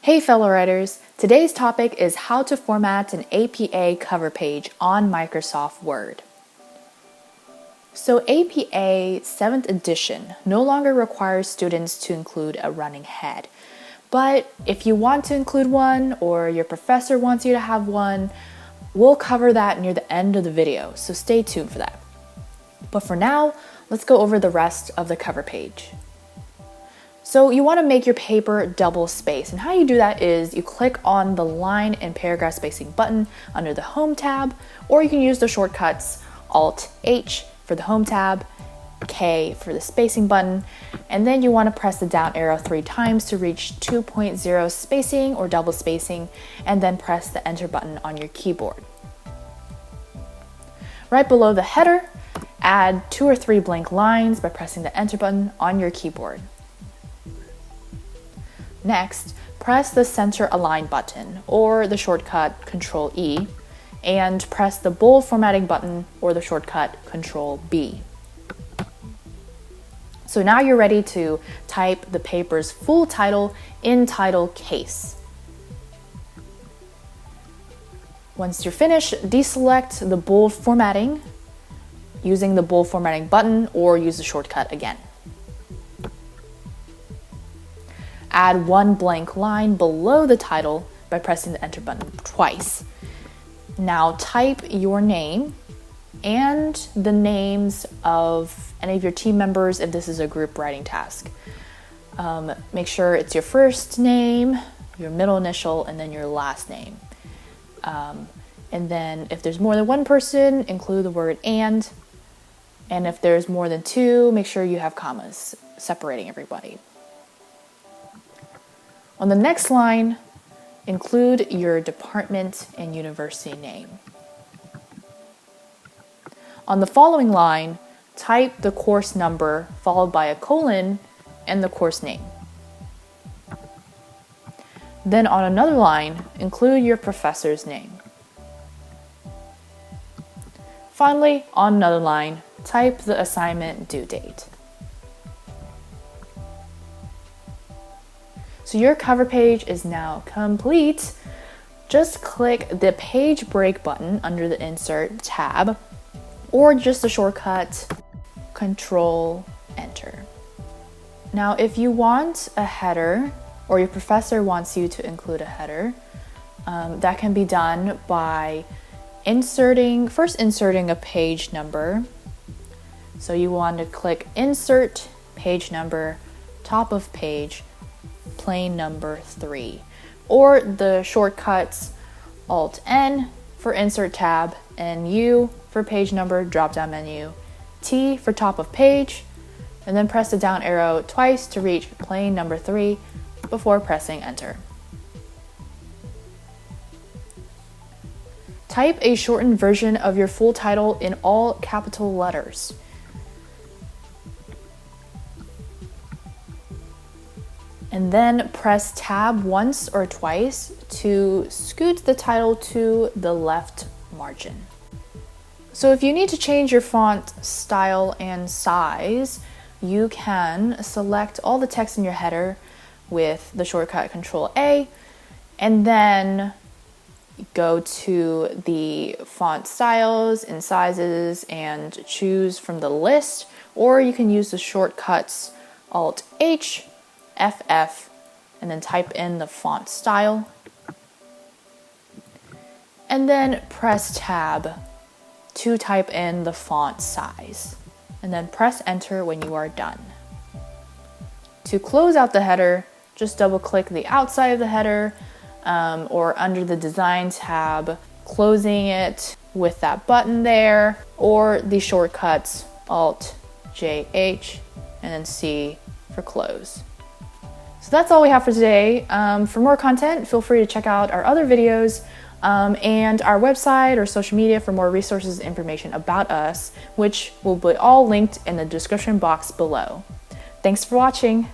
Hey fellow writers, today's topic is how to format an APA cover page on Microsoft Word. So APA 7th edition no longer requires students to include a running head. But if you want to include one or your professor wants you to have one, we'll cover that near the end of the video, so stay tuned for that. But for now, let's go over the rest of the cover page. So you want to make your paper double spaced, and how you do that is you click on the line and paragraph spacing button under the Home tab, or you can use the shortcuts Alt-H for the Home tab, K for the spacing button, and then you want to press the down arrow 3 times to reach 2.0 spacing or double spacing, and then press the Enter button on your keyboard. Right below the header, add 2 or 3 blank lines by pressing the Enter button on your keyboard. Next, press the Center Align button, or the shortcut Control-E, and press the Bold Formatting button, or the shortcut Control-B. So now you're ready to type the paper's full title in title case. Once you're finished, deselect the bold formatting using the Bold Formatting button, or use the shortcut again. Add 1 blank line below the title by pressing the Enter button twice. Now type your name and the names of any of your team members if this is a group writing task. Make sure it's your first name, your middle initial, and then your last name. And then if there's more than one person, include the word and if there's more than 2, make sure you have commas separating everybody. On the next line, include your department and university name. On the following line, type the course number followed by a colon and the course name. Then on another line, include your professor's name. Finally, on another line, type the assignment due date. So your cover page is now complete. Just click the page break button under the Insert tab, or just the shortcut Control Enter. Now, if you want a header, or your professor wants you to include a header, that can be done by first inserting a page number. So you want to click Insert, Page Number, Top of Page, plain number 3, or the shortcuts Alt-N for Insert tab, and U for page number drop down menu, T for top of page, and then press the down arrow twice to reach plain number 3 before pressing Enter. Type a shortened version of your full title in all capital letters. And then press tab once or twice to scoot the title to the left margin. So if you need to change your font style and size, you can select all the text in your header with the shortcut Control-A, and then go to the font styles and sizes and choose from the list, or you can use the shortcuts Alt-H, FF, and then type in the font style, and then press tab to type in the font size, and then press Enter when you are done. To close out the header, just double click the outside of the header, or under the Design tab, closing it with that button there, or the shortcuts Alt-JH and then C for close. So that's all we have for today. For more content, feel free to check out our other videos and our website or social media for more resources and information about us, which will be all linked in the description box below. Thanks for watching.